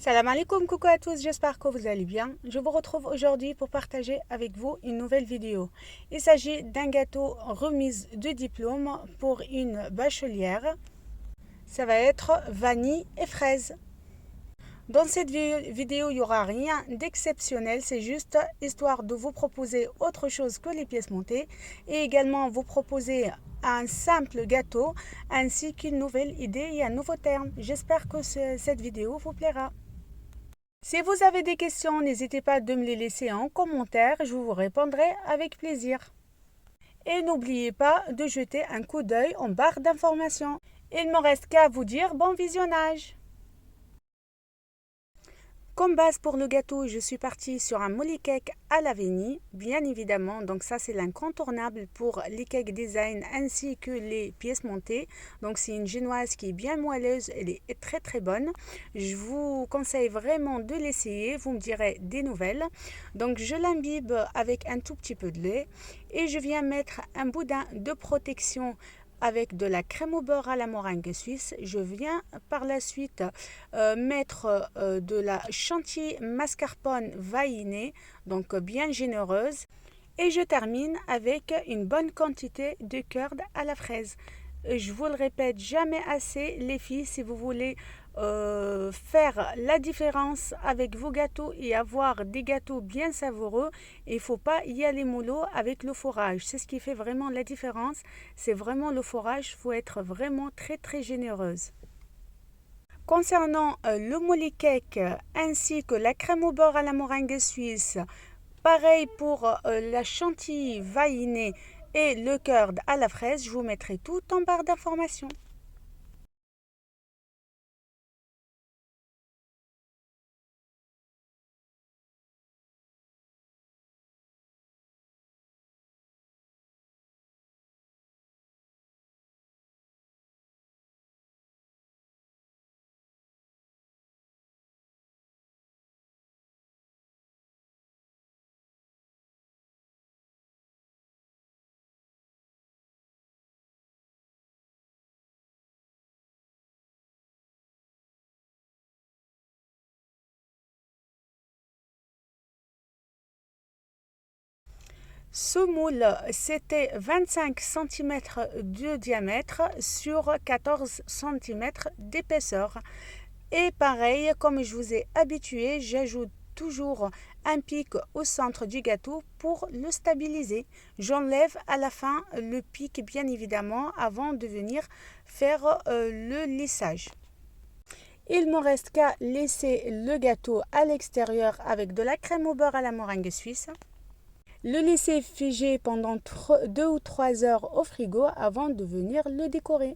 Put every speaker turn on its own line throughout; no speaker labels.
Salam alaikum, coucou à tous, j'espère que vous allez bien. Je vous retrouve aujourd'hui pour partager avec vous une nouvelle vidéo. Il s'agit d'un gâteau remise de diplôme pour une bachelière. Ça va être vanille et fraise. Dans cette vidéo, il n'y aura rien d'exceptionnel, c'est juste histoire de vous proposer autre chose que les pièces montées et également vous proposer un simple gâteau ainsi qu'une nouvelle idée et un nouveau terme. J'espère que cette vidéo vous plaira. Si vous avez des questions, n'hésitez pas de me les laisser en commentaire, je vous répondrai avec plaisir. Et n'oubliez pas de jeter un coup d'œil en barre d'informations. Il ne me reste qu'à vous dire bon visionnage. Comme base pour le gâteau, je suis partie sur un molly cake à la vanille, bien évidemment. Donc ça, c'est l'incontournable pour les cake design ainsi que les pièces montées. Donc c'est une génoise qui est bien moelleuse, elle est très très bonne. Je vous conseille vraiment de l'essayer, vous me direz des nouvelles. Donc je l'imbibe avec un tout petit peu de lait et je viens mettre un boudin de protection avec de la crème au beurre à la meringue suisse. Je viens par la suite mettre de la chantilly mascarpone vanillée, donc bien généreuse. Et je termine avec une bonne quantité de curd à la fraise. Je vous le répète jamais assez, les filles, si vous voulez faire la différence avec vos gâteaux et avoir des gâteaux bien savoureux, il ne faut pas y aller mollo avec le fourrage. C'est ce qui fait vraiment la différence. C'est vraiment le fourrage, il faut être vraiment très très généreuse. Concernant le molly cake ainsi que la crème au beurre à la meringue suisse, pareil pour la chantilly vanillée et le curd à la fraise, je vous mettrai tout en barre d'informations. Ce moule, c'était 25 cm de diamètre sur 14 cm d'épaisseur. Et pareil, comme je vous ai habitué, j'ajoute toujours un pic au centre du gâteau pour le stabiliser. J'enlève à la fin le pic, bien évidemment, avant de venir faire le lissage. Il ne me reste qu'à laisser le gâteau à l'extérieur avec de la crème au beurre à la meringue suisse. Le laisser figer pendant 2 ou 3 heures au frigo avant de venir le décorer.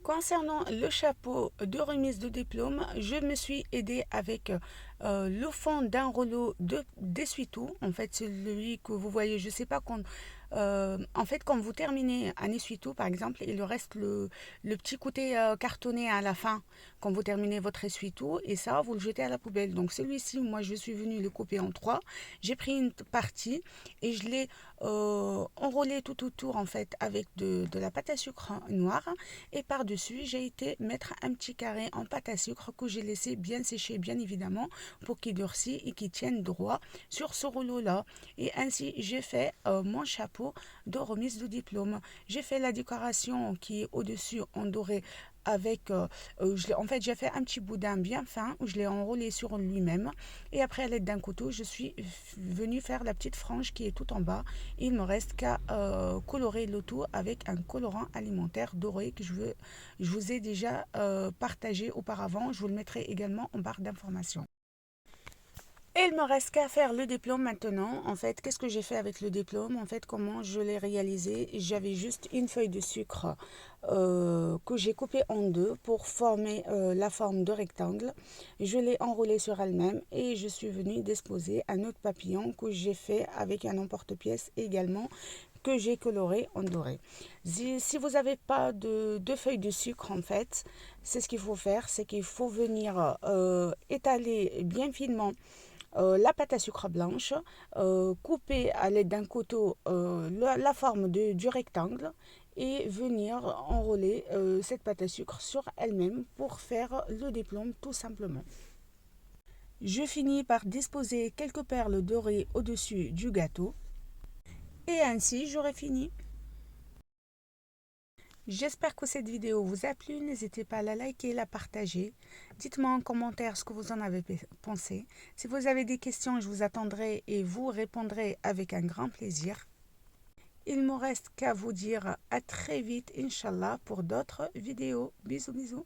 Concernant le chapeau de remise de diplôme, je me suis aidée avec le fond d'un rouleau d'essuie-tout. En fait, celui que vous voyez, je ne sais pas quand. En fait, quand vous terminez un essuie-tout, par exemple, il reste le petit côté cartonné à la fin, quand vous terminez votre essuie-tout, et ça, vous le jetez à la poubelle. Donc, celui-ci, moi, je suis venue le couper en trois. J'ai pris une partie et je l'ai enroulé tout autour, en fait, avec de la pâte à sucre noire. Et par-dessus, j'ai été mettre un petit carré en pâte à sucre que j'ai laissé bien sécher, bien évidemment, pour qu'il durcisse et qu'il tienne droit sur ce rouleau-là. Et ainsi, j'ai fait mon chapeau de remise de diplôme. J'ai fait la décoration qui est au-dessus en doré avec, en fait, j'ai fait un petit boudin bien fin où je l'ai enroulé sur lui-même. Et après, à l'aide d'un couteau, je suis venue faire la petite frange qui est tout en bas. Il me reste qu'à colorer le tout avec un colorant alimentaire doré que je vous ai déjà partagé auparavant. Je vous le mettrai également en barre d'informations. Et il me reste qu'à faire le diplôme maintenant. En fait, qu'est-ce que j'ai fait avec le diplôme? En fait, comment je l'ai réalisé? J'avais juste une feuille de sucre que j'ai coupée en deux pour former la forme de rectangle. Je l'ai enroulée sur elle-même et je suis venue disposer un autre papillon que j'ai fait avec un emporte-pièce également que j'ai coloré en doré. Si vous n'avez pas de feuilles de sucre, en fait, c'est ce qu'il faut faire, c'est qu'il faut venir étaler bien finement la pâte à sucre blanche, couper à l'aide d'un couteau la forme du rectangle et venir enrouler cette pâte à sucre sur elle-même pour faire le diplôme tout simplement. Je finis par disposer quelques perles dorées au-dessus du gâteau et ainsi j'aurai fini. J'espère que cette vidéo vous a plu. N'hésitez pas à la liker, la partager. Dites-moi en commentaire ce que vous en avez pensé. Si vous avez des questions, je vous attendrai et vous répondrai avec un grand plaisir. Il ne me reste qu'à vous dire à très vite, Inch'Allah, pour d'autres vidéos. Bisous, bisous.